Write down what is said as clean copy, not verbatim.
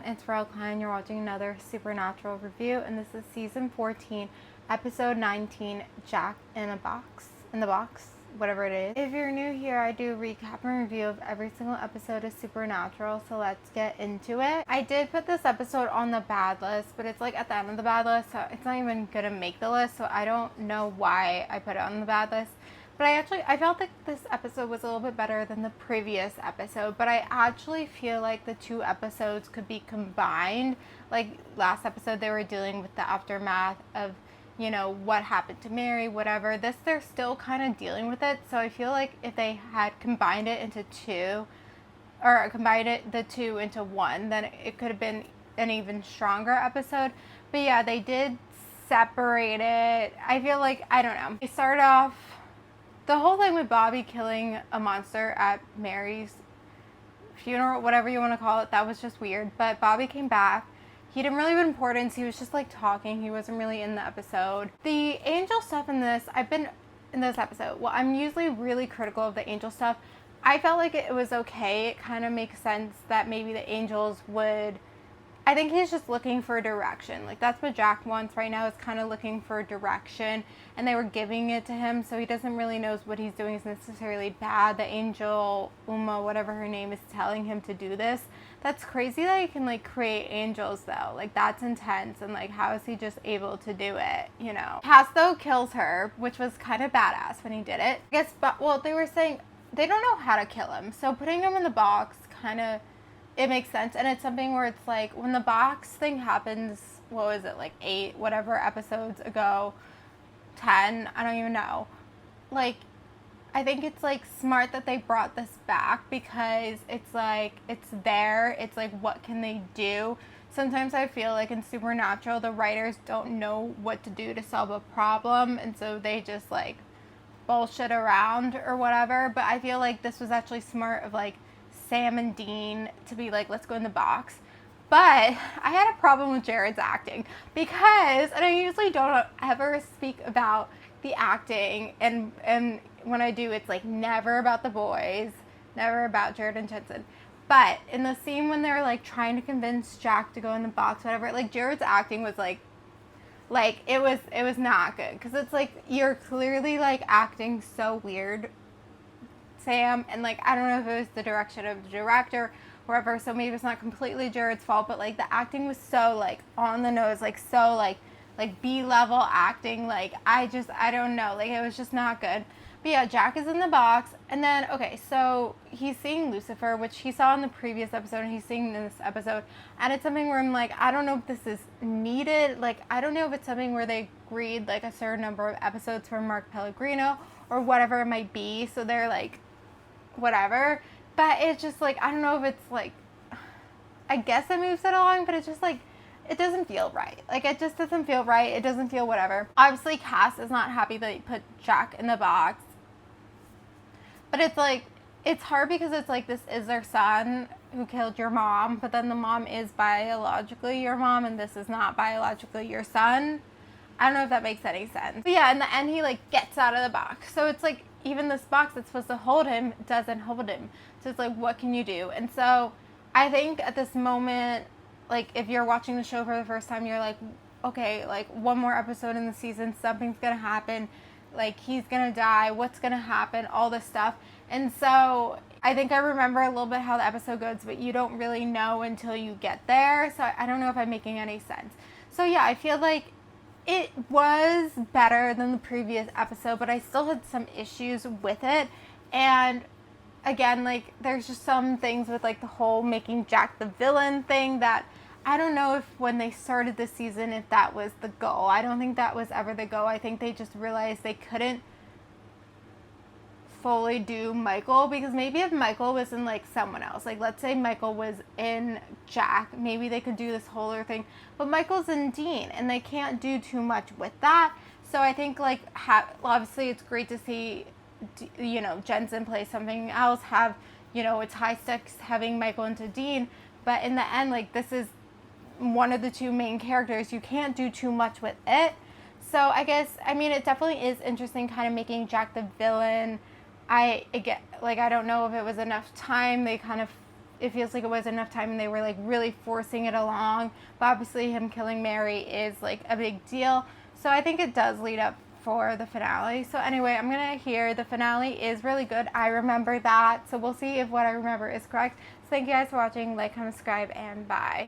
it's Rael Klein. You're watching another Supernatural review, and this is season 14, episode 19, Jack in the box, whatever it is. If you're new here, I do a recap and review of every single episode of Supernatural, so let's get into it. I did put this episode on the bad list, but it's like at the end of the bad list, so it's not even gonna make the list, so I don't know why I put it on the bad list. But I felt like this episode was a little bit better than the previous episode, but I actually feel like the two episodes could be combined. Like last episode, they were dealing with the aftermath of, you know, what happened to Mary, whatever. This, they're still kind of dealing with it. So I feel like if they had combined it into two, or the two into one, then it could have been an even stronger episode. But yeah, they did separate it. I feel like, I don't know. They started off, the whole thing with Bobby killing a monster at Mary's funeral, whatever you want to call it, that was just weird. But Bobby came back. He didn't really have importance. He was just like talking. He wasn't really in the episode. The angel stuff in this, I'm usually really critical of the angel stuff. I felt like it was okay. It kind of makes sense that maybe the angels would, I think he's just looking for direction. Like that's what Jack wants right now, is kind of looking for direction, and they were giving it to him, so he doesn't really know what he's doing is necessarily bad. The angel, Uma, whatever her name, is telling him to do this. That's crazy that he can like create angels though. Like that's intense, and like how is he just able to do it, you know? Cass though kills her, which was kind of badass when he did it. I guess, but well, they were saying they don't know how to kill him, so putting him in the box kind of, it makes sense. And it's something where it's like when the box thing happens, what was it, like 8 whatever episodes ago, 10, I don't even know, like I think it's like smart that they brought this back, because it's like it's there, it's like what can they do. Sometimes I feel like in Supernatural the writers don't know what to do to solve a problem, and so they just like bullshit around or whatever. But I feel like this was actually smart of like Sam and Dean to be like, let's go in the box. But I had a problem with Jared's acting, because, and I usually don't ever speak about the acting, and when I do, it's like never about the boys, never about Jared and Jensen. But in the scene when they're like trying to convince Jack to go in the box, whatever, like Jared's acting was like it was not good, because it's like you're clearly like acting so weird, Sam, and like I don't know if it was the direction of the director, wherever, so maybe it's not completely Jared's fault, but like the acting was so like on the nose, like so like B-level acting, like I don't know, like it was just not good. But yeah, Jack is in the box, and then okay, so he's seeing Lucifer, which he saw in the previous episode, and he's seeing in this episode, and it's something where I'm like, I don't know if this is needed, like I don't know if it's something where they agreed like a certain number of episodes for Mark Pellegrino or whatever it might be, so they're like whatever. But it's just like, I don't know if it's like, I guess it moves it along, but it's just like, it doesn't feel right. Like it just doesn't feel right. It doesn't feel whatever. Obviously Cass is not happy that they put Jack in the box, but it's like, it's hard because it's like, this is their son who killed your mom, but then the mom is biologically your mom, and this is not biologically your son. I don't know if that makes any sense. But yeah, in the end, he like gets out of the box. So it's like, even this box that's supposed to hold him doesn't hold him. So it's like, what can you do? And so I think at this moment, like if you're watching the show for the first time, you're like, okay, like one more episode in the season, something's gonna happen, like he's gonna die, what's gonna happen, all this stuff. And so I think I remember a little bit how the episode goes, but you don't really know until you get there. So I don't know if I'm making any sense. So yeah, I feel like it was better than the previous episode, but I still had some issues with it. And again, like there's just some things with like the whole making Jack the villain thing that I don't know if when they started this season, if that was the goal. I don't think that was ever the goal. I think they just realized they couldn't fully do Michael, because maybe if Michael was in like someone else, like let's say Michael was in Jack, maybe they could do this whole other thing, but Michael's in Dean, and they can't do too much with that. So I think like obviously it's great to see, you know, Jensen play something else, have, you know, it's high stakes having Michael into Dean, but in the end, like this is one of the two main characters, you can't do too much with it. So I guess, I mean, it definitely is interesting kind of making Jack the villain. I don't know if it was enough time. They kind of it feels like it was enough time and they were like really forcing it along. But obviously him killing Mary is like a big deal. So I think it does lead up for the finale. So anyway, I'm gonna hear the finale is really good. I remember that. So we'll see if what I remember is correct. So thank you guys for watching. Like, comment, subscribe, and bye.